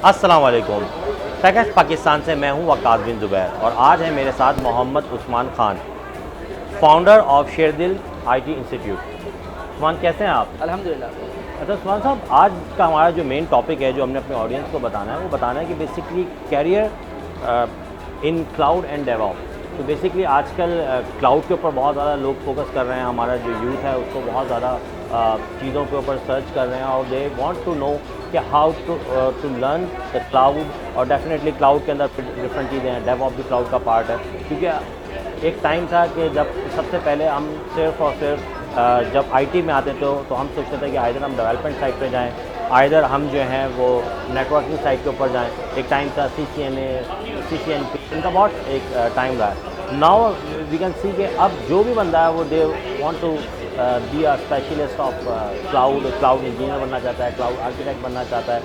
अस्सलाम वालेकुम। पैकेज पाकिस्तान से मैं हूं वक़ास बिन ज़ुबैर और आज है मेरे साथ Mohammad Usman Khan, founder of Sherdil IT institute. Usman कैसे हैं आप? अल्हम्दुलिल्लाह। अच्छा उस्मान साहब, आज का हमारा जो मेन टॉपिक है जो हमने अपने ऑडियंस को बताना है वो बताना है कि basically career in cloud and DevOps. तो बेसिकली आजकल क्लाउड के ऊपर बहुत ज़्यादा लोग फोकस कर रहे हैं, हमारा जो यूथ है उसको बहुत ज़्यादा चीज़ों के ऊपर सर्च कर रहे हैं और दे वांट टू नो कि how to learn the cloud. और डेफिनेटली क्लाउड के अंदर डिफरेंट चीज़ें हैं, डेवऑप्स भी क्लाउड का पार्ट है। क्योंकि एक टाइम था कि जब सबसे पहले हम सिर्फ और सिर्फ जब आईटी में आते थे तो हम सोचते थे कि आइदर हम डेवलपमेंट साइड पे जाएं, आइदर हम जो हैं वो नेटवर्किंग साइड के ऊपर जाएं। एक टाइम था CCNA, CCNP, इनका बहुत एक टाइम रहा है। नाउ वी कैन सी कि अब जो भी बंदा है वो they want to be a specialist of cloud engineer बनना चाहता है, क्लाउड आर्किटेक्ट बनना चाहता है।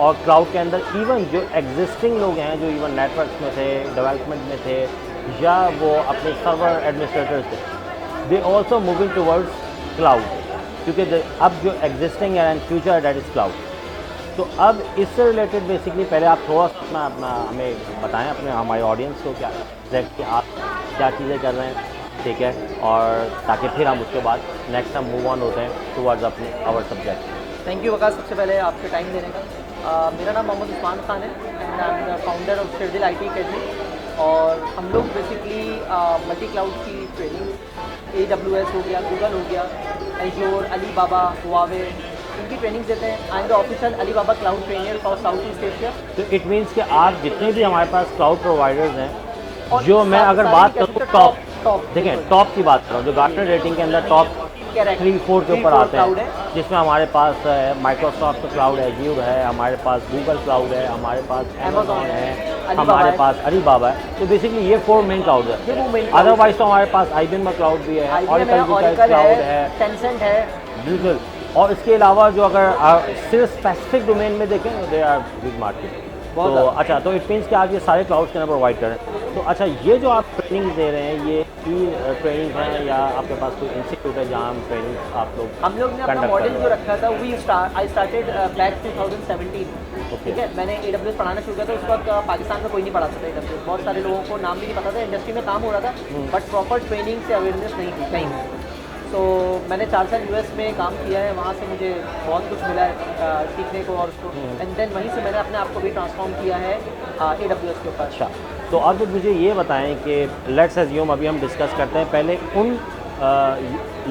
और क्लाउड के अंदर इवन जो एग्जिस्टिंग लोग हैं जो इवन नेटवर्क्स में थे, डेवलपमेंट में थे या वो अपने सर्वर एडमिनिस्ट्रेटर्स थे, they also moving towards cloud. क्योंकि अब जो एग्जिस्टिंग है and future that is cloud. तो अब इससे रिलेटेड बेसिकली पहले आप थोड़ा सा अपना हमें बताएं, अपने हमारे ऑडियंस को क्या कि आप क्या चीज़ें कर रहे हैं, ठीक है, और ताकि फिर हम उसके बाद नेक्स्ट हम मूव ऑन होते हैं टूवर्ड्स अपने our subject. Thank you Waqas, सबसे पहले आपके टाइम देने का। मेरा नाम मोहम्मद उस्मान ख़ान है and I am the founder of Sherdil IT academy. और हम लोग बेसिकली मल्टी क्लाउड की ट्रेनिंग AWS हो गया, गूगल हो गया, एज़्योर, अलीबाबा, हुआवे, इनकी ट्रेनिंग देते हैं। I am the official Alibaba cloud trainer for south east Asia. तो इट मीन्स कि आप जितने भी हमारे पास क्लाउड प्रोवाइडर्स हैं, और जो मैं अगर बात करूँ टॉप टॉप देखें टॉप की बात कर रहा हूँ, जो गार्टनर रेटिंग के अंदर टॉप 3-4 के ऊपर आते हैं, जिसमें हमारे पास माइक्रोसॉफ्ट क्लाउड एज़्योर है, हमारे पास गूगल क्लाउड है, हमारे पास अमेज़ॉन है, हमारे पास अलीबाबा है। तो बेसिकली ये 4 मेन क्लाउड है। अदरवाइज तो हमारे पास IBM का क्लाउड भी है, ऑरेकल क्लाउड है, टेंसेंट है, बिल्कुल। और इसके अलावा जो अगर सिर्फ स्पेसिफिक डोमेन में देखें तो दे आर बिग मार्केट। तो अच्छा, तो इट मीन्स कि आप ये सारे क्लाउड्स के अंदर प्रोवाइड करें। तो अच्छा, ये जो आप ट्रेनिंग दे रहे हैं ये ट्रेनिंग है या आपके पास कोई इंस्टीट्यूट है जहाँ हम ट्रेनिंग आप लोग हम लोग ने अपना मॉडल जो रखा था आई स्टार्टेड बैक 2017। ठीक है, मैंने AWS पढ़ाना शुरू किया था। उस वक्त पाकिस्तान में कोई नहीं पढ़ाता था AWS, बहुत सारे लोगों को नाम भी नहीं पता था, इंडस्ट्री में काम हो रहा था बट प्रॉपर ट्रेनिंग से अवेयरनेस नहीं थी कहीं। तो मैंने 4 साल US में काम किया है, वहाँ से मुझे बहुत कुछ मिला है सीखने को और उसको, एंड देन वहीं से मैंने अपने आप को भी ट्रांसफॉर्म किया है AWS के ऊपर। अच्छा, तो अब मुझे ये बताएं कि लेट्स अज्यूम अभी हम डिस्कस करते हैं पहले उन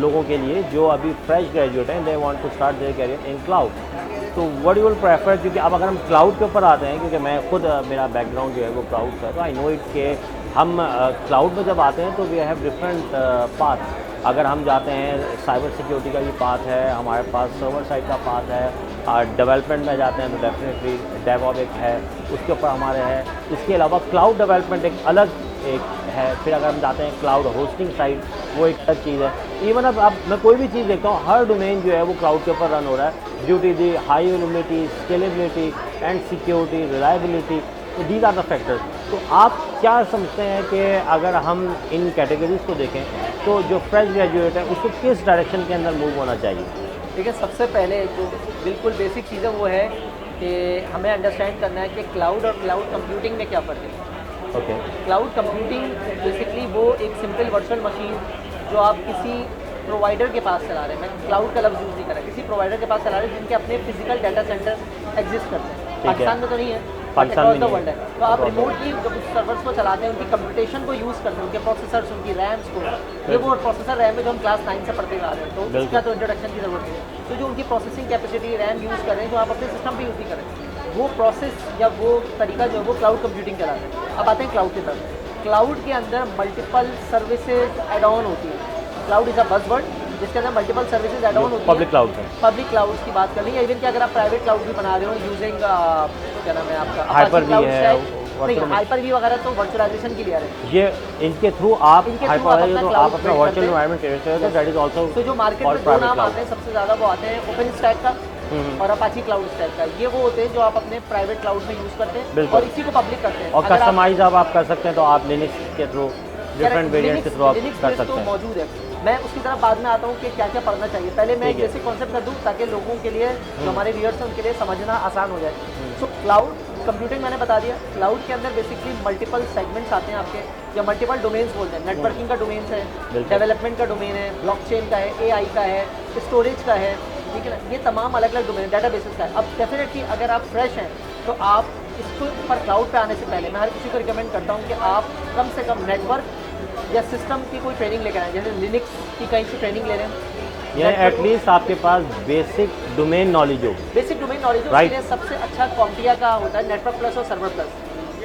लोगों के लिए जो अभी फ्रेश ग्रेजुएट हैं, they want to start their career in cloud. तो व्हाट यू विल प्रेफर? क्योंकि अब अगर हम क्लाउड के ऊपर आते हैं, क्योंकि मैं खुद मेरा बैकग्राउंड जो है वो क्लाउड का है, तो आई नो इट के हम क्लाउड में जब आते हैं तो वी हैव डिफरेंट पाथ। अगर हम जाते हैं साइबर सिक्योरिटी का भी पाथ है, हमारे पास सर्वर साइड का पाथ है, डेवलपमेंट में जाते हैं तो डेफिनेटली डेवऑप्स एक है, उसके ऊपर हमारे है। इसके अलावा क्लाउड डेवलपमेंट एक अलग एक है। फिर अगर हम जाते हैं क्लाउड होस्टिंग साइड, वो एक अलग चीज़ है। इवन अब मैं कोई भी चीज़ देखता हूँ, हर डोमेन जो है वो क्लाउड के ऊपर रन हो रहा है due to the high availability, scalability and security, reliability. तो दीज आर द फैक्टर्स। तो आप क्या समझते हैं कि अगर हम इन कैटेगरीज को देखें तो जो फ्रेश ग्रेजुएट है उसको किस डायरेक्शन के अंदर मूव होना चाहिए? ठीक है, सबसे पहले जो बिल्कुल बेसिक चीज़ है वो है कि हमें अंडरस्टैंड करना है कि क्लाउड और क्लाउड कंप्यूटिंग में क्या फ़र्क है। ओके, क्लाउड कंप्यूटिंग बेसिकली वो एक सिंपल वर्चुअल मशीन जो आप किसी प्रोवाइडर के पास चला रहे हैं, मैं क्लाउड का लफ्ज़ यूज़ नहीं कर रहा, किसी प्रोवाइडर के पास चला रहे हैं जिनके अपने फिजिकल डाटा सेंटर एग्जिस्ट करते हैं। पाकिस्तान में तो नहीं है, पाकिस्तान में वर्ल्ड है। तो आप रिमोटली जब उस सर्वर्स को चलाते हैं, उनकी कंप्यूटेशन को यूज़ करते हैं, उनके प्रोसेसर्स, उनकी रैम्स को, ये वो प्रोसेसर रैम है जो हम क्लास 9 से पढ़ते आ रहे हैं, तो उसका तो इंट्रोडक्शन की ज़रूरत है। तो जो उनकी प्रोसेसिंग कैपेसिटी रैम यूज़ कर रहे हैं, जो आप अपने सिस्टम पर यूज़ नहीं करें, वो प्रोसेस या वो तरीका जो है वो क्लाउड कंप्यूटिंग कहलाता है। अब आते हैं क्लाउड की तरफ। क्लाउड के अंदर मल्टीपल सर्विसेज एड ऑन होती है। क्लाउड इज़ अ बज़वर्ड जिसके अंदर मल्टीपल सर्विसेज एड ऑन होती है। पब्लिक क्लाउड है, पब्लिक क्लाउड की बात कर रही है। इवन कि अगर आप प्राइवेट क्लाउड भी बना रहे हो यूजिंग क्या नाम है आपका, हाइपर भी है, नहीं हाइपर भी वगैरह तो वर्चुअलाइजेशन के लिए आ रहे हैं। ये इनके थ्रू आप हाइपर तो आप अपना वर्चुअल एनवायरनमेंट क्रिएट करते हैं, दैट इज आल्सो। तो जो मार्केट में दो नाम आते हैं सबसे ज़्यादा, वो आते हैं ओपन स्टैक का और अपाची क्लाउड स्टैक का। ये वो होते हैं जो आप अपने प्राइवेट क्लाउड में यूज़ करते हैं और इसी को पब्लिक करते हैं। और कस्टमाइज आप कर सकते हैं, तो आप लिनक्स के थ्रू डिफरेंट वेरिएंट के थ्रू आप कर सकते हैं। मौजूद है। मैं उसकी तरफ बाद में आता हूँ कि क्या क्या पढ़ना चाहिए। पहले मैं एक बेसिक कॉन्सेप्ट कर दूँ ताकि लोगों के लिए, जो हमारे व्यूअर्स हैं उनके लिए समझना आसान हो जाए। सो क्लाउड कंप्यूटिंग मैंने बता दिया। क्लाउड के अंदर बेसिकली मल्टीपल सेगमेंट्स आते हैं आपके, या मल्टीपल डोमेन्स बोलते हैं। नेटवर्किंग का डोमेन्स है, डेवलपमेंट का डोमेन है, ब्लॉकचेन का है, एआई का है, स्टोरेज का है, ठीक है ना। ये तमाम अलग अलग डोमेन, डेटाबेसेस का है। अब डेफिनेटली अगर आप फ्रेश हैं तो आप इसको पर क्लाउड पे आने से पहले मैं हर किसी को रिकमेंड करता हूँ कि आप कम से कम नेटवर्क या सिस्टम की कोई ट्रेनिंग लेकर आए, जैसे लिनक्स की कहीं से ट्रेनिंग ले रहे हैं, या एटलीस्ट आपके पास बेसिक डोमेन नॉलेज हो। बेसिक डोमेन नॉलेज हो। इसलिए सबसे अच्छा कॉम्पिया का होता है नेटवर्क प्लस और सर्वर प्लस,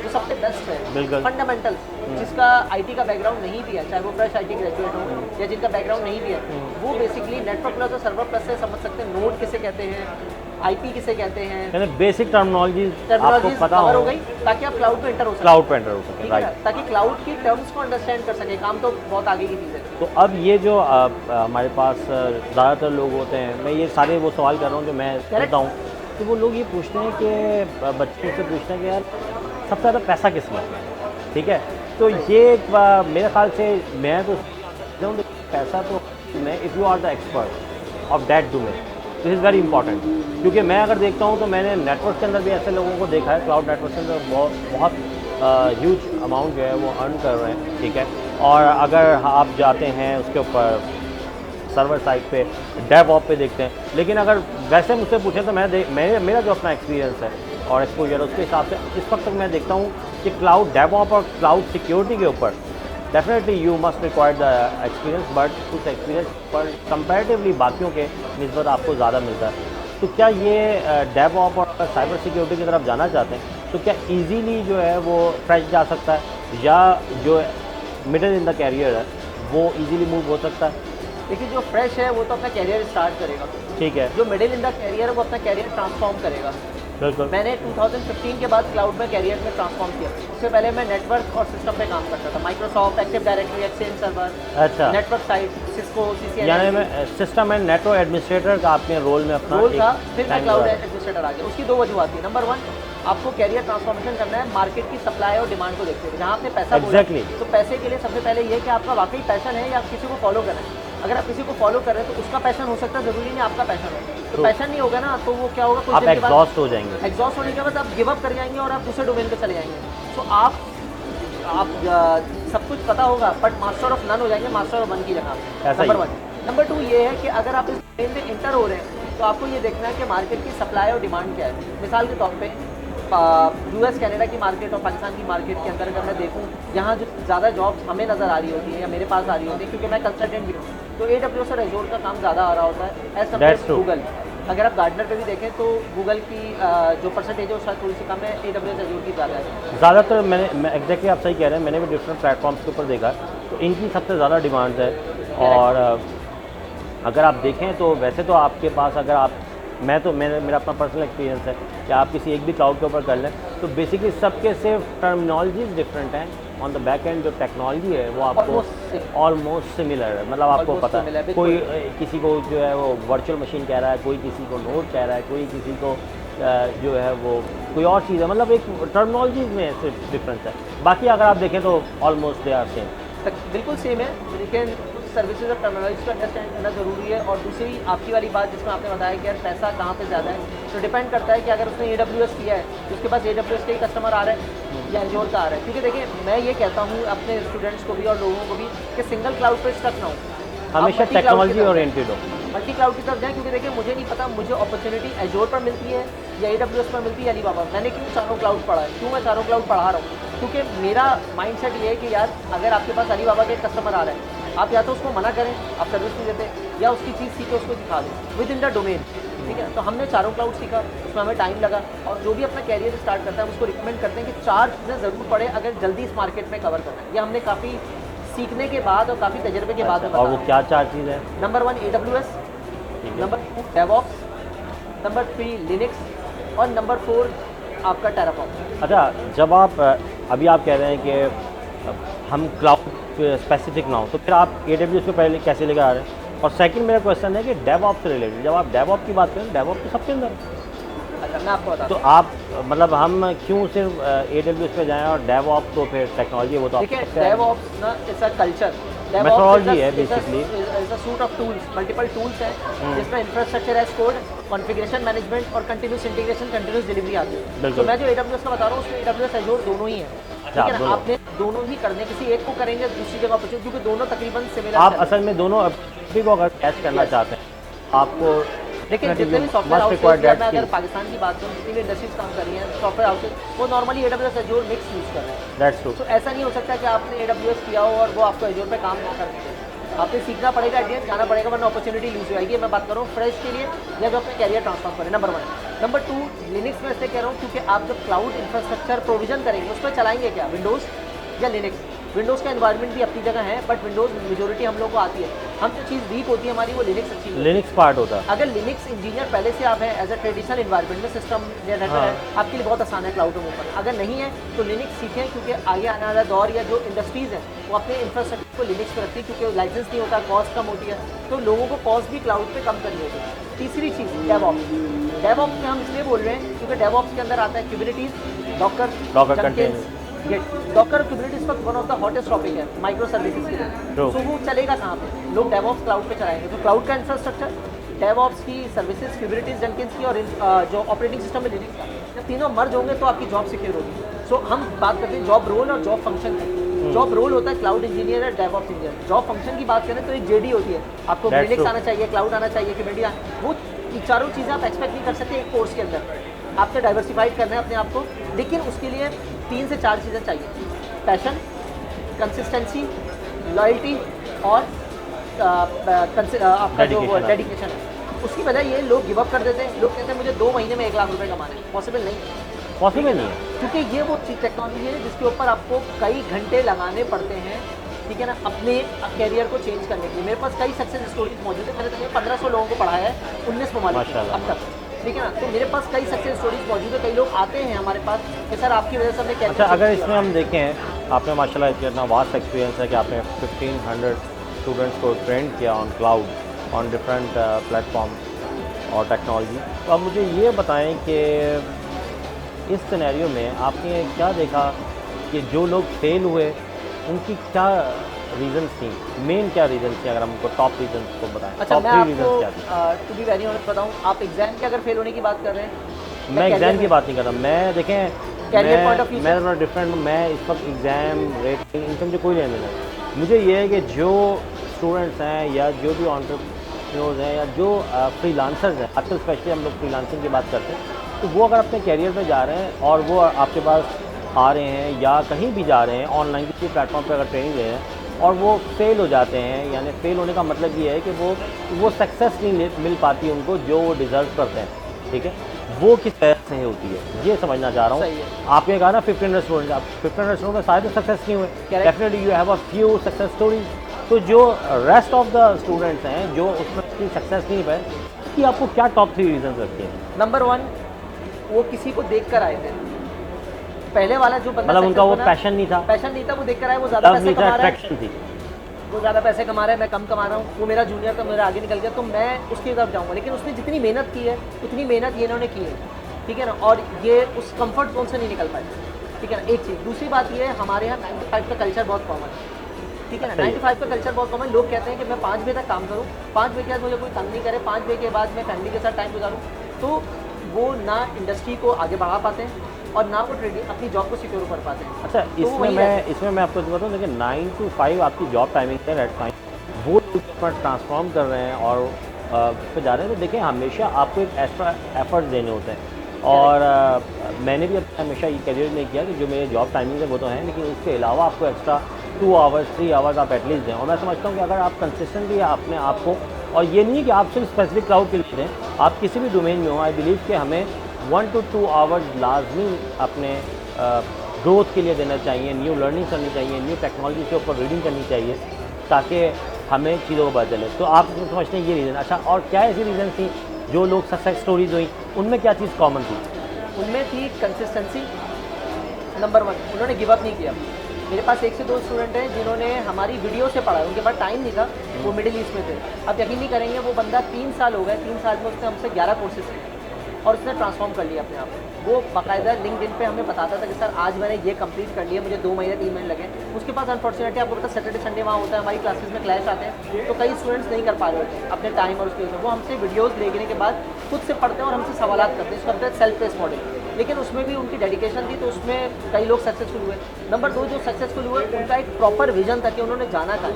जो सबसे बेस्ट है। बिल्कुल फंडामेंटल्स, जिसका आईटी का बैकग्राउंड नहीं भी है, चाहे वो फ्रेश आईटी ग्रेजुएट हो या जिनका बैकग्राउंड नहीं भी है, वो बेसिकली नेटवर्क प्लस और सर्वर प्लस से समझ सकते हैं। नोड किसे कहते हैं, आईपी किसे कहते हैं, बेसिक टर्मिनोलॉजी आपको पता हो गई, ताकि आप क्लाउड पे एंटर हो सके। क्लाउड पे एंटर हो सके, राइट, ताकि क्लाउड की टर्म्स को अंडरस्टैंड कर सके। काम तो बहुत आगे की चीज़ है। तो अब ये जो हमारे पास ज़्यादातर लोग होते हैं, मैं ये सारे वो सवाल कर रहा हूँ जो मैं करता हूँ, तो वो लोग ये पूछते हैं कि बच्चों से पूछते हैं कि यार सबसे ज़्यादा पैसा किस में, ठीक है। तो ये मेरे ख्याल से मैं तो पैसा तो मैं, if you are the expert of that domain, this is very important. क्योंकि मैं अगर देखता हूँ तो मैंने नेटवर्क के अंदर भी ऐसे लोगों को देखा है, क्लाउड नेटवर्क के अंदर बहुत ह्यूज अमाउंट जो है वो अर्न कर रहे हैं, ठीक है। और अगर आप जाते हैं उसके ऊपर सर्वर साइड पे, डेवऑप पे देखते हैं, लेकिन अगर वैसे मुझसे पूछें तो मेरा जो अपना एक्सपीरियंस है और एक्सपोजर, उसके हिसाब से इस वक्त तक मैं देखता हूँ कि क्लाउड डेवऑप और क्लाउड सिक्योरिटी के ऊपर definitely you must require the experience, but उस एक्सपीरियंस पर कंपैरेटिवली बाकियों के निस्बत आपको ज़्यादा मिलता है। तो क्या ये डेवऑप और साइबर सिक्योरिटी की तरफ जाना चाहते हैं तो क्या इजीली जो है वो फ्रेश जा सकता है, या जो मिडिल इन द कैरियर है वो इजीली मूव हो सकता है? देखिए, जो फ्रेश है वो तो अपना कैरियर स्टार्ट करेगा, ठीक है। जो मिडिल इन द कैरियर है वो अपना कैरियर ट्रांसफॉर्म करेगा। बिल्कुल। मैंने 2015 के बाद क्लाउड में कैरियर में ट्रांसफॉर्म किया। उससे पहले मैं नेटवर्क और सिस्टम पे काम करता था, Microsoft, active directory, exchange server, अच्छा, नेटवर्क साइट, सिस्को, सीसीएनए, यानी मैं सिस्टम एंड नेटवर्क एडमिनिस्ट्रेटर का आपने रोल में अपना रोल था। फिर मैं क्लाउड एडमिनिस्ट्रेटर आ गया। उसकी दो वजूहत थी। नंबर 1, आपको कैरियर ट्रांसफॉर्मेशन करना है मार्केट की सप्लाई और डिमांड को देखते हुए। जहाँ आपने पैसा Exactly. तो पैसे के लिए सबसे पहले ये है कि आपका वाकई पैशन है या आप किसी को फॉलो कर रहे हैं। अगर आप किसी को फॉलो कर रहे हैं तो उसका पैशन हो सकता है, जरूरी नहीं आपका पैशन हो। तो पैशन नहीं होगा ना तो वो क्या होगा, कुछ आप दिन के बाद एग्जॉस्ट हो जाएंगे। एग्जॉस्ट होने के बाद आप गिव अप कर जाएंगे और आप दूसरे डोमेन पे चले जाएंगे। तो आप सब कुछ पता होगा बट मास्टर ऑफ नन हो जाएंगे, मास्टर ऑफ वन की जगह। नंबर 1। नंबर 2 ये है कि अगर आप इस डोमेन में इंटर हो रहे हैं तो आपको ये देखना है कि मार्केट की सप्लाई और डिमांड क्या है। मिसाल के तौर पे यूएस कनाडा की मार्केट और पाकिस्तान की मार्केट के अंदर अगर मैं देखूँ, यहाँ जो ज़्यादा जॉब्स हमें नज़र आ रही होती है या मेरे पास आ रही होती है, क्योंकि मैं कंसल्टेंट भी हूँ, तो AWS और एज़ोर का काम ज़्यादा आ रहा होता है एज कम्पेयर टू गूगल। अगर आप गार्डनर पे भी देखें तो गूगल की जो परसेंटेज है वो शायद थोड़ी सी कम है, AWS एज़ोर की ज़्यादा है। ज़्यादातर मैं एग्जैक्टली आप सही कह रहे हैं, मैंने भी डिफरेंट प्लेटफॉर्म्स के ऊपर देखा तो इनकी सबसे ज़्यादा डिमांड है। और अगर आप देखें तो वैसे तो आपके पास, अगर आप मेरा अपना पर्सनल एक्सपीरियंस है कि आप किसी एक भी क्लाउड के ऊपर कर लें तो बेसिकली सबके सिर्फ टर्मिनोलॉजीज डिफरेंट हैं, ऑन द बैक एंड जो टेक्नोलॉजी है वो आपको ऑलमोस्ट सिमिलर है। मतलब आपको पता है, कोई किसी को जो है वो वर्चुअल मशीन कह रहा है, कोई किसी को नोड कह रहा है, कोई किसी को जो है वो कोई और चीज़ है। मतलब एक टर्मिनोलॉजीज में सिर्फ डिफरेंस है, बाकी अगर आप देखें तो ऑलमोस्ट दे आर सेम, बिल्कुल सेम है। लेकिन सर्विसेज और टर्मिनोलॉजी को अंडरस्टैंड करना ज़रूरी है। और दूसरी आपकी वाली बात जिसमें आपने बताया कि यार पैसा कहाँ पे ज़्यादा है, तो डिपेंड करता है कि अगर उसने AWS किया है तो उसके पास AWS के ही कस्टमर आ रहे हैं या एज़ोर का आ रहा है। क्योंकि देखिए, मैं ये कहता हूँ अपने स्टूडेंट्स को भी और लोगों को भी कि सिंगल क्लाउड पर स्टक ना हो, हमेशा टेक्नोलॉजी ओरिएंटेड हो, मल्टी क्लाउड की तरफ जाएँ। क्योंकि देखिए, मुझे नहीं पता मुझे अपॉर्चुनिटी एज़ोर पर मिलती है या AWS पर मिलती है, अलीबाबा। मैंने क्यों चारों क्लाउड पढ़ा है, क्यों मैं चारों क्लाउड पढ़ा रहा हूँ? क्योंकि मेरा माइंडसेट ये है कि यार अगर आपके पास अलीबाबा के कस्टमर आ रहे हैं, आप या तो उसको मना करें, आप सर्विस नहीं देते, या उसकी चीज़ सीखे उसको दिखा दें विद इन द डोमेन, ठीक है। तो हमने चारों क्लाउड सीखा, उसमें हमें टाइम लगा। और जो भी अपना कैरियर स्टार्ट करता है उसको रिकमेंड करते हैं कि 4 चीज़ें ज़रूर पड़े अगर जल्दी इस मार्केट में कवर करना है। ये हमने काफ़ी सीखने के बाद और काफ़ी तजर्बे के बाद। और वो क्या 4 चीज़ है? Number 1 AWS, number 2 DevOps, number 3 Linux और नंबर 4 आपका टेराफॉर्म। अच्छा, जब आप अभी आप कह रहे हैं कि हम क्लाउड स्पेसिफिक ना हो, तो फिर आप AWS पे पहले कैसे लेकर आ रहे हैं? और सेकंड मेरा क्वेश्चन है कि DevOps से रिलेटेड, जब आप DevOps की बात करें, DevOps तो सबके अंदर है, अच्छा मैं आपको बताता तो आप मतलब हम क्यों सिर्फ AWS पे जाएं और DevOps तो फिर टेक्नोलॉजी वो तो देखिए DevOps ना इट्स अ कल्चर, मेथोडोलॉजी है बेसिकली। Is a suite of tools, multiple tools हैं जिसमें infrastructure as code, configuration management और कंटिन्यूस इंटीग्रेशन, कंटिन्यूस डिलीवरी आती है। बिल्कुल। तो मैं जो AWS का बता रहा हूँ उसमें AWS Azure दोनों ही है, ठीक है ना। दोनों। आपने दोनों ही करने, किसी एक को करेंगे दूसरी जगह पर, क्योंकि दोनों तकरीबन सिमिलर आप असल में दोनों अपॉर्चुनिटी को अगर कैच करना चाहते हैं आपको देखिए जितने भी सॉफ्टवेयर हाउसेज, या मैं अगर पाकिस्तान की बात करूँ जितनी भी इंडस्ट्रीज काम कर रही हैं सॉफ्टवेयर हाउसेज, वो normally AWS Azure mix use कर रहे हैं। That's true. तो ऐसा नहीं हो सकता कि आपने AWS किया हो और वो आपको Azure पे काम ना कर सके। आपने सीखना पड़ेगा, एट जाना पड़ेगा, वरना अपॉर्चुनिटी लूज हो जाएगी। मैं बात कर रहा हूँ फ्रेश के लिए या जो अपने कैरियर ट्रांसफर करें, नंबर 1। नंबर 2, लिनक्स में इसलिए कह रहा हूँ क्योंकि आप जब क्लाउड इंफ्रास्ट्रक्चर प्रोविजन करेंगे उस पर चलाएंगे क्या, विंडोज़ या लिनक्स। विंडोज़ का एनवायरनमेंट भी अपनी जगह है, बट विंडोज़ मेजोरिटी हम लोग को आती है। हम जो चीज़ वीक होती है हमारी वो लिनक्स अच्छी है, लिनक्स पार्ट होता है। अगर लिनक्स इंजीनियर पहले से आप हैं एज अ ट्रेडिशनल एनवायरनमेंट में सिस्टम जनरेटर है, आपके लिए बहुत आसान है क्लाउड में ऊपर। अगर नहीं है तो लिनक्स सीखें, क्योंकि आगे आने वाला दौर या जो इंडस्ट्रीज़ हैं वो अपने इंफ्रास्ट्रक्चर को लिनक्स पर रखती है, क्योंकि लाइसेंस नहीं होता, कॉस्ट कम होती है, तो लोगों को कॉस्ट भी क्लाउड पे कम करनी होती है। तीसरी चीज़ डेवऑप्स। डेवऑप्स में हम इसलिए बोल रहे हैं क्योंकि डेवऑप्स के अंदर आता है Kubernetes, Docker containers, Docker Kubernetes पर one of the hottest topic है माइक्रो सर्विसेज के लिए। तो वो चलेगा कहाँ पे, लोग डेवऑप्स क्लाउड पे चलाएंगे। तो क्लाउड का इंफ्रास्ट्रक्चर, डेवऑप्स की सर्विसेज, कुबरनेटिस, जेनकिंस की और जो ऑपरेटिंग सिस्टम में लिनक्स का, जब तीनों मर्ज होंगे तो आपकी जॉब सिक्योर होगी। सो हम बात करते हैं जॉब रोल और जॉब फंक्शन की। जॉब रोल होता है क्लाउड इंजीनियर या डेवऑप्स इंजीनियर। जॉब फंक्शन की बात करें तो एक JD होती है, आपको लिनक्स आना चाहिए, क्लाउड आना चाहिए, कुबरनेटिस, वो चारों चीज़ें आप एक्सपेक्ट नहीं कर सकते एक कोर्स के अंदर। आपसे डाइवर्सिफाइड करना है अपने आप को, लेकिन उसके लिए 3 से 4 चीज़ें चाहिए: पैशन, कंसिस्टेंसी, लॉयल्टी और आपका जो डेडिकेशन है। उसकी वजह ये लोग गिव अप कर देते हैं। लोग कहते हैं मुझे 2 महीने में 1 लाख रुपए कमाने हैं, पॉसिबल नहीं, पॉसिबल नहीं है, क्योंकि ये वो टेक्नोलॉजी है जिसके ऊपर आपको कई घंटे लगाने पड़ते हैं, ठीक है ना, अपने कैरियर को चेंज करने के लिए। मेरे पास कई सक्सेस स्टोरीज मौजूद है, मैंने तकरीबन 1500 लोगों को पढ़ाया है 19 ममालिक में अब तक, ठीक है ना। तो मेरे पास कई सक्सेस स्टोरीज मौजूद है। कई लोग आते हैं हमारे पास कि सर आपकी वजह से हमने कैरियर। अच्छा, अगर इसमें हम देखें, आपने माशाल्लाह इतना वास्ट एक्सपीरियंस है कि आपने 1500 स्टूडेंट्स को ट्रेन किया on cloud, on different platform और टेक्नोलॉजी। तो आप मुझे ये बताएं कि इस सिनेरियो में आपने क्या देखा कि जो लोग फेल हुए उनकी क्या रीजंस थी, मेन क्या रीजंस थी, अगर हमको टॉप रीजंस को बताएं। अच्छा, मैं आपको टू बी वेरी ऑनेस्ट बताऊं, आप एग्जाम के अगर फेल होने की बात कर रहे हैं, मैं एग्जाम की बात नहीं कर रहा। मैं देखें, कैरियर पॉइंट ऑफ व्यू मैं थोड़ा डिफरेंट, मैं इस वक्त एग्ज़ाम रेटिंग इनसे मुझे कोई लेना नहीं। मुझे ये है कि जो स्टूडेंट्स हैं या जो भी एंटरप्रेन्योर्स हैं या जो फ्रीलांसर्स हैं, आजकल स्पेशली हम लोग फ्रीलांसिंग की बात करते हैं, तो वो अगर अपने कैरियर में जा रहे हैं और वो आपके पास आ रहे हैं या कहीं भी जा रहे हैं ऑनलाइन किसी प्लेटफॉर्म पर अगर ट्रेनिंग ले रहे हैं और वो फेल हो जाते हैं, यानी फेल होने का मतलब ये है कि वो सक्सेस नहीं मिल पाती उनको जो वो डिज़र्व करते हैं, ठीक है। वो किस तरह से होती है ये समझना चाह रहा हूँ। आपने कहा ना 1500 स्टूडेंट्स, आप 1500 स्टूडेंट में सारे तो सक्सेस नहीं हुए, definitely you have a few success stories. तो जो रेस्ट ऑफ द स्टूडेंट्स हैं जो उसमें सक्सेस नहीं पाए, कि आपको क्या टॉप 3 रीजन रखते हैं? नंबर 1, वो किसी को देख कर आए थे। पहले वाला जो बंदा, मतलब उनका वो पैशन नहीं था, वो देख कर आए, वो ज़्यादा पैसे कमा रहा है, थी, वो ज़्यादा पैसे कमा रहा है, मैं कम कमा रहा हूँ, वो मेरा जूनियर था, मेरा आगे निकल गया, तो मैं उसकी तरफ जाऊँगा। लेकिन उसने जितनी मेहनत की है उतनी मेहनत ये इन्होंने की है, ठीक है ना, और ये उस कंफर्ट जोन से नहीं निकल पाए, ठीक है ना। एक चीज़। दूसरी बात ये है, हमारे यहाँ 9 to 5 का कल्चर बहुत कॉमन है, ठीक है ना। 9 to 5 का कल्चर बहुत कॉमन। लोग कहते हैं कि मैं 5 बजे तक काम करूँ, 5 बजे के बाद मुझे कोई तंग नहीं करे, 5 बजे के बाद मैं फैमिली के साथ टाइम गुजारूँ, तो वो ना इंडस्ट्री को आगे बढ़ा पाते हैं और ना वो अपनी जॉब को सिक्योर कर पाते हैं। अच्छा, इसमें मैं आपको बताऊँ, देखिए 9 to 5 आपकी जॉब टाइमिंग है, रेट टाइम, वो ट्रांसफॉर्म कर रहे हैं और उस पर जा रहे हैं। तो देखें, हमेशा आपको एक एक्स्ट्रा एफर्ट देने होते हैं। और मैंने भी हमेशा ये करियर में किया कि जो मेरे जॉब टाइमिंग है वो तो हैं, लेकिन उसके अलावा आपको एक्स्ट्रा 2 आवर्स 3 आवर्स आप एटलीस्ट दें। और मैं समझता हूँ कि अगर आप कंसिस्टेंटली अपने आप को, और ये नहीं है कि आप सिर्फ स्पेसिफिक क्लाउड के लिए दें, आप किसी भी डोमेन में हो, आई बिलीव कि हमें 1 to 2 आवर्स लाजमी अपने ग्रोथ के लिए देना चाहिए, न्यू लर्निंग करनी चाहिए, न्यू टेक्नोलॉजी के ऊपर रीडिंग करनी चाहिए, ताकि हमें चीज़ों को पता चले। तो आप समझते हैं ये रीज़न। अच्छा, और क्या ऐसी रीज़न थी जो लोग सक्सेस स्टोरीज हुई, उनमें क्या चीज़ कॉमन थी? उनमें थी कंसिस्टेंसी, नंबर 1, उन्होंने गिव अप नहीं किया। मेरे पास 1 से 2 स्टूडेंट हैं जिन्होंने हमारी वीडियो से पढ़ा, उनके पास टाइम नहीं था, वो मिडिल ईस्ट में थे। अब यकीन नहीं करेंगे, वो बंदा 3 साल हो गए, 3 साल में उसने हमसे 11 कोर्सेज किए और उसने ट्रांसफॉर्म कर लिया अपने आप को। वो बाकायदा लिंक्डइन पे हमें बताता था कि सर आज मैंने ये कंप्लीट कर लिया, मुझे 2 महीने 3 महीने लगे। उसके पास अनफॉर्चुनेटली आपको पता सैटरडे संडे वहाँ होता है, हमारी क्लासेस में क्लैश आते हैं, तो कई स्टूडेंट्स नहीं कर पा रहे होते अपने टाइम और उसकी वजह से। वो हमसे वीडियोज़ देखने के बाद खुद से पढ़ते हैं और हमसे सवालात करते हैं, इसको कहते हैं सेल्फ पेस मॉडल। लेकिन उसमें भी उनकी डेडिकेशन थी, तो उसमें कई लोग सक्सेसफुल हुए। नंबर 2 जो सक्सेसफुल हुए उनका एक प्रॉपर विजन था कि उन्होंने जाना कहाँ।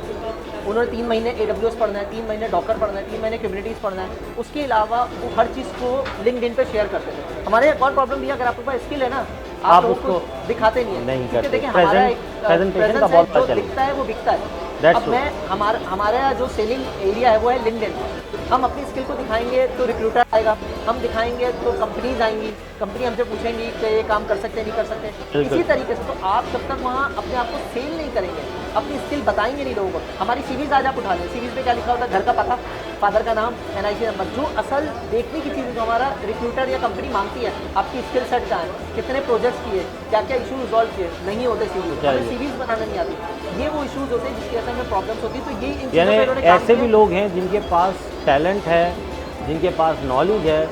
उन्होंने 3 महीने AWS पढ़ना है, 3 महीने डॉकर पढ़ना है, 3 महीने कुबरनेटिस पढ़ना है। उसके अलावा वो हर चीज़ को लिंक्डइन पे शेयर करते थे। हमारे एक और प्रॉब्लम भी है, अगर आपके पास स्किल है ना, आप उसको दिखाते नहीं है, क्योंकि देखिए हमारा एक प्रेजेंटेशन का प्रेजेंस बहुत है, जो दिखता है वो बिकता है। अब मैं हमारा जो सेलिंग एरिया है वो है लिंक्डइन। हम अपनी स्किल को दिखाएंगे तो रिक्रूटर आएगा, हम दिखाएंगे तो कंपनीज आएंगी, कंपनी हमसे पूछेंगी कि ये काम कर सकते हैं नहीं कर सकते। इसी तरीके से तो आप जब तक वहाँ अपने आप को सेल नहीं करेंगे, अपनी स्किल बताएंगे नहीं लोगों को। हमारी सीरीज आज आप उठा लें, सीरीज पे क्या लिखा होता है, घर का पता, फादर का नाम, NIC नंबर। जो असल देखने की चीज़ जो हमारा रिक्रूटर या कंपनी मांगती है, आपकी स्किल सेट कहाँ है, कितने प्रोजेक्ट्स किए, क्या क्या इशू रिजॉल्व किए, नहीं होते सीरीज, हमें सीरीज बनाना नहीं आती। ये वो इशूज़ होते हैं जिसकी वजह से हमें प्रॉब्लम्स होती है। तो ये इन यानी ऐसे भी लोग हैं जिनके पास टैलेंट है, जिनके पास नॉलेज है,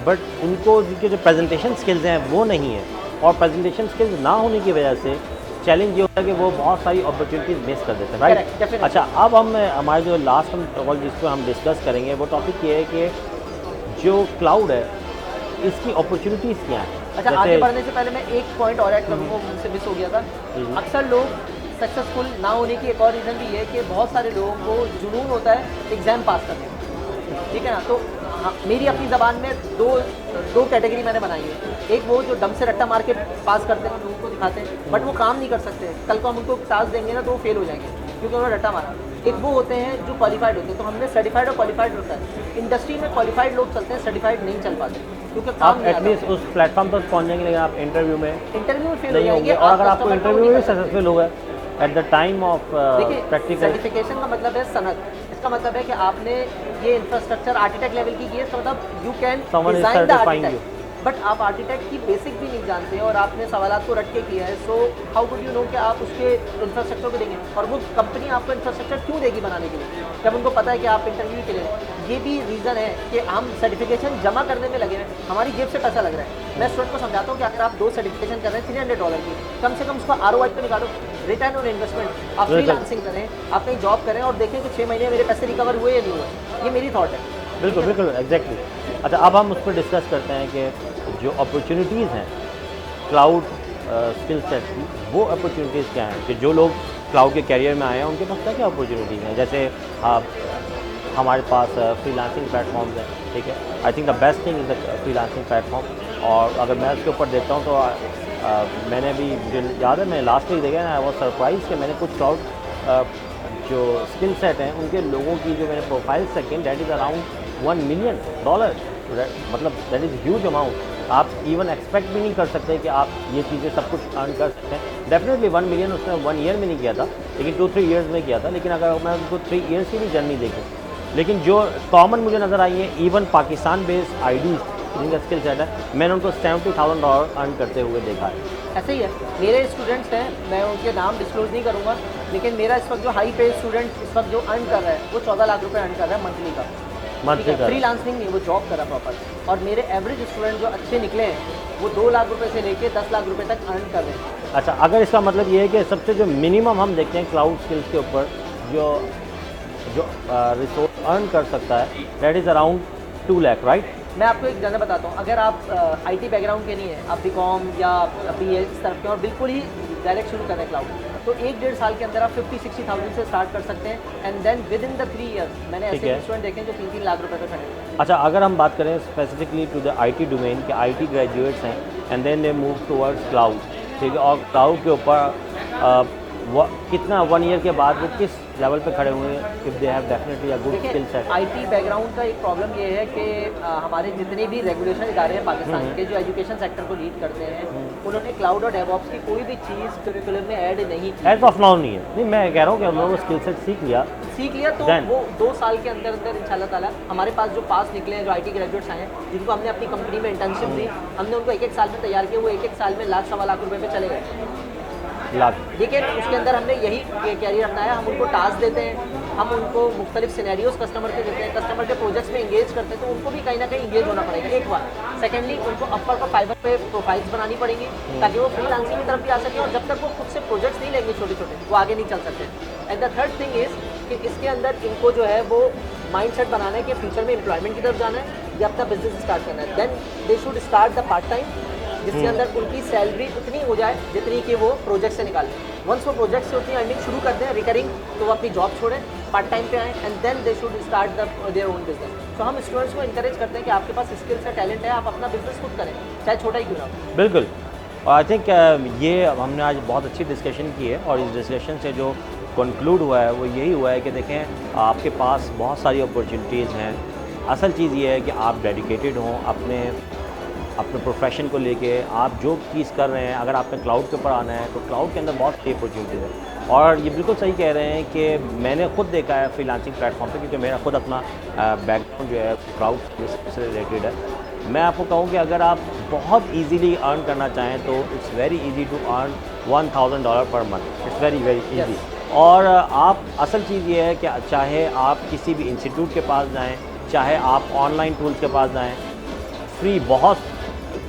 बट उनको जिनके जो प्रेजेंटेशन स्किल्स हैं वो नहीं है, और प्रेजेंटेशन स्किल्स ना होने की वजह से चैलेंज ये होता है कि वो बहुत सारी अपॉर्चुनिटीज़ मिस कर देते हैं, राइट। अच्छा, अब हम हमारे जो लास्ट हम टॉपिक जिसको हम डिस्कस करेंगे वो टॉपिक ये है कि जो क्लाउड है इसकी अपॉर्चुनिटीज़ क्या हैं। अच्छा, आगे बढ़ने से पहले मैं एक पॉइंट और ऐड करूँगा, मुझसे मिस हो गया था। अक्सर लोग सक्सेसफुल ना होने की एक और रीज़न भी है कि बहुत सारे लोगों को जुनून होता है एग्ज़ाम पास करने का, ठीक है ना। तो मेरी अपनी ज़बान में दो कैटेगरी मैंने बनाई है। एक वो जो दम से रट्टा मार के पास करते हैं, लोगों को दिखाते हैं, बट वो काम नहीं कर सकते। कल को हम उनको टास्क देंगे ना तो वो फेल हो जाएंगे क्योंकि उन्होंने रट्टा मारा। एक वो होते हैं जो क्वालिफाइड होते हैं, तो हमने सर्टिफाइड और क्वालिफाइड होता है। इंडस्ट्री में क्वालिफाइड लोग चलते हैं, सर्टिफाइड नहीं चल पाते क्योंकि काम नहीं आता। एटलीस्ट उस प्लेटफॉर्म पर पहुंच जाएंगे, लेकिन आप इंटरव्यू में फेल हो जाएंगे। और अगर आपको इंटरव्यू में सक्सेसफुल होगा at the time of practical, certification का मतलब है सनद। इसका मतलब है कि आपने ये इंफ्रास्ट्रक्चर आर्किटेक्ट लेवल की की है, इसका मतलब you can design the architect, but आप आर्किटेक्ट की बेसिक भी नहीं जानते और आपने सवालात को रट के किया है। So how could you know कि आप उसके इंफ्रास्ट्रक्चर को देंगे, और वो कंपनी आपको इंफ्रास्ट्रक्चर क्यों देगी बनाने के लिए जब उनको पता है कि आप इंटरव्यू के लिए। ये भी रीज़न है कि हम सर्टिफिकेशन जमा करने में लगे हैं, हमारी जेब से पैसा लग रहा है। मैं स्टूडेंट को समझाता हूँ कि अगर आप 2 सर्टिफिकेशन कर रहे हैं $300 की, कम से कम उसको ROI पे निकालो, रिटर्न ऑन इन्वेस्टमेंट। आप फ्रीलांसिंग करें, आप कहीं जॉब करें और देखें कि 6 महीने मेरे पैसे रिकवर हुए या नहीं हुए। ये मेरी थॉट है। बिल्कुल बिल्कुल एग्जैक्टली। अच्छा, अब हम उस पर डिस्कस करते हैं कि जो अपॉर्चुनिटीज़ हैं क्लाउड स्किल सेट की, वो अपॉर्चुनिटीज़ क्या हैं कि जो लोग क्लाउड के कैरियर में आए हैं उनके पास क्या क्या अपॉर्चुनिटीज़ हैं। जैसे हमारे पास फ्रीलांसिंग प्लेटफॉर्म्स हैं, ठीक है। I think the best thing is the freelancing platform. और अगर मैं उसके ऊपर देखता हूँ तो मैंने भी, मुझे याद है मैं लास्ट वीक देखा ना, वो सरप्राइज़ कि मैंने कुछ क्लाउड जो स्किल सेट हैं उनके लोगों की जो मैंने profile second that is around $1 million, मतलब दैट इज़ ह्यूज अमाउंट। आप इवन एक्सपेक्ट भी नहीं कर सकते कि आप ये चीज़ें सब कुछ अर्न कर सकते हैं। डेफिनेटली 1 million उसने 1 year में नहीं किया था, लेकिन 2-3 years में किया था। लेकिन अगर मैं उनको 3 years की भी जर्नी देखूँ, लेकिन जो कॉमन मुझे नज़र आई है, इवन पाकिस्तान बेस्ड IDs जिनका स्किल सेट है, मैंने उनको $70,000 अर्न करते हुए देखा है। ऐसे ही है, मेरे स्टूडेंट्स हैं, मैं उनके नाम डिस्क्लोज नहीं करूँगा, लेकिन मेरा इस वक्त जो हाई पेड स्टूडेंट इस वक्त जो अर्न कर रहा है वो 14 लाख रुपये अर्न कर रहा है मंथली का। फ्रीलांसिंग नहीं, वो जॉब कर रहा प्रॉपर। और मेरे एवरेज स्टूडेंट जो अच्छे निकले हैं वो 2 लाख रुपए से लेके 10 लाख रुपए तक अर्न कर रहे हैं। अच्छा, अगर इसका मतलब ये है कि सबसे जो मिनिमम हम देखते हैं क्लाउड स्किल्स के ऊपर जो रिसोर्स अर्न कर सकता है that is around 2 lakh, right. मैं आपको एक जानना बताता हूँ, अगर आप IT बैकग्राउंड के नहीं है, आप BCom या BA इस तरफ के और बिल्कुल ही डायरेक्ट शुरू कर रहे हैं क्लाउड, तो 1-1.5 साल के अंदर आप 50-60,000 से स्टार्ट कर सकते हैं। And then within the 3 years मैंने ऐसे स्टूडेंट देखे जो 3-3 लाख रुपए पे खड़े हैं। अच्छा, अगर हम बात करें specifically to the IT domain के IT ग्रेजुएट्स हैं and then they move towards cloud, ठीक है, और क्लाउड के ऊपर कितना 1 year के बाद वो किस लेवल पे खड़े हुए हैं if they have definitely a good skill set. IT background का एक प्रॉब्लम ये है कि हमारे जितने भी रेगुलेशन इदारे हैं पाकिस्तान के जो एजुकेशन सेक्टर को लीड करते हैं, उन्होंने क्लाउड और डेवऑप्स की कोई भी चीज़ करिकुलम में ऐड नहीं की। एज ऑफ नाउ नहीं है। नहीं, मैं कह रहा हूँ कि हम लोगों को स्किल सेट सीख लिया तो वो 2 साल के अंदर अंदर इंशाल्लाह ताला हमारे पास जो पास निकले हैं, जो IT ग्रेजुएट्स आए हैं, जिनको हमने अपनी कंपनी में इंटर्नशिप दी, हमने उनको 1-1 साल में तैयार किया, वो 1-1 साल में लाख 1.25 लाख रुपए पे चले गए। लेकिन उसके अंदर हमने यही कैरियर अपनाया, हम उनको टास्क देते हैं, हम उनको मुख्तलिफ सिनेरियोज कस्टमर के देते हैं, कस्टमर के प्रोजेक्ट्स में इंगेज करते हैं, तो उनको भी कहीं ना कहीं इंगेज होना पड़ेगा एक बार। सेकेंडली उनको अपर का फाइबर पे प्रोफाइल्स बनानी पड़ेंगी ताकि वो फ्रीलांसिंग की तरफ भी आ सकें, और जब तक वो खुद से प्रोजेक्ट्स नहीं लेंगे छोटे छोटे वो आगे नहीं चल सकते। And the third thing is कि इसके अंदर इनको जो है वो माइंडसेट बनाना है कि फ्यूचर में एम्प्लॉयमेंट की तरफ जाना है या अपना बिजनेस स्टार्ट करना है। Then they should start the part time, जिसके अंदर उनकी सैलरी उतनी हो जाए जितनी कि वो प्रोजेक्ट से निकालें। वंस वो प्रोजेक्ट से उतनी अर्निंग शुरू कर दें रिकरिंग, तो वो अपनी जॉब छोड़ें, पार्ट टाइम पे आएँ, and then they should start their own business. तो हम स्टूडेंट्स को इंकरेज करते हैं कि आपके पास स्किल्स है, टैलेंट है, आप अपना बिजनेस खुद करें, चाहे छोटा ही क्यों ना हो। बिल्कुल। और आई थिंक ये हमने आज बहुत अच्छी डिस्कशन की है, और इस डिस्कशन से जो कंक्लूड हुआ है वो यही हुआ है कि देखें आपके पास बहुत सारी अपॉर्चुनिटीज़ हैं। असल चीज़ ये है कि आप डेडिकेटेड हों अपने प्रोफेशन को लेके, आप जो चीज़ कर रहे हैं, अगर आपने क्लाउड के ऊपर आना है तो क्लाउड के अंदर बहुत सी अपॉर्चुनिटीज़ है। और ये बिल्कुल सही कह रहे हैं कि मैंने खुद देखा है फ्रीलांसिंग प्लेटफॉर्म पे, क्योंकि मेरा खुद अपना बैकग्राउंड जो है क्लाउड से रिलेटेड है। मैं आपको कहूँ कि अगर आप बहुत इजीली अर्न करना चाहें तो it's very easy to earn $1000 per month. It's very very easy. और आप असल चीज़ ये है कि चाहे आप किसी भी इंस्टीट्यूट के पास जाएँ, चाहे आप ऑनलाइन टूल्स के पास जाएँ, फ्री बहुत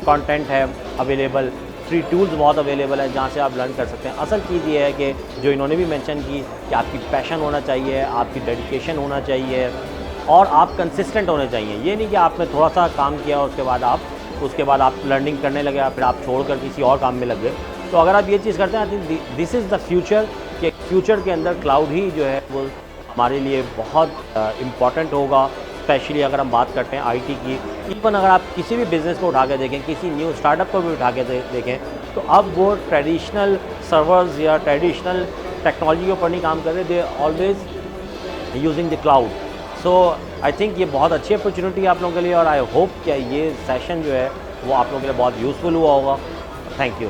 कंटेंट है अवेलेबल, फ्री टूल्स बहुत अवेलेबल है जहाँ से आप लर्न कर सकते हैं। असल चीज़ ये है कि जो इन्होंने भी मेंशन की कि आपकी पैशन होना चाहिए, आपकी डेडिकेशन होना चाहिए, और आप कंसिस्टेंट होने चाहिए। ये नहीं कि आपने थोड़ा सा काम किया और उसके बाद आप लर्निंग करने लगे, फिर आप छोड़कर किसी और काम में लग गए। तो अगर आप ये चीज़ करते हैं, I think this is the future, कि फ्यूचर के अंदर क्लाउड ही जो है वो हमारे लिए बहुत इम्पॉर्टेंट होगा। स्पेशली अगर हम बात करते हैं आईटी की, इवन अगर आप किसी भी बिज़नेस को उठा के देखें, किसी न्यू स्टार्टअप को भी उठा के देखें, तो अब वो ट्रेडिशनल सर्वर्स या ट्रेडिशनल टेक्नोलॉजी के ऊपर नहीं काम कर रहे, they always using the cloud. So I think ये बहुत अच्छी अपॉर्चुनिटी है आप लोगों के लिए, और आई होप कि ये सेशन जो है वो आप लोगों के लिए बहुत यूज़फुल हुआ होगा। Thank you.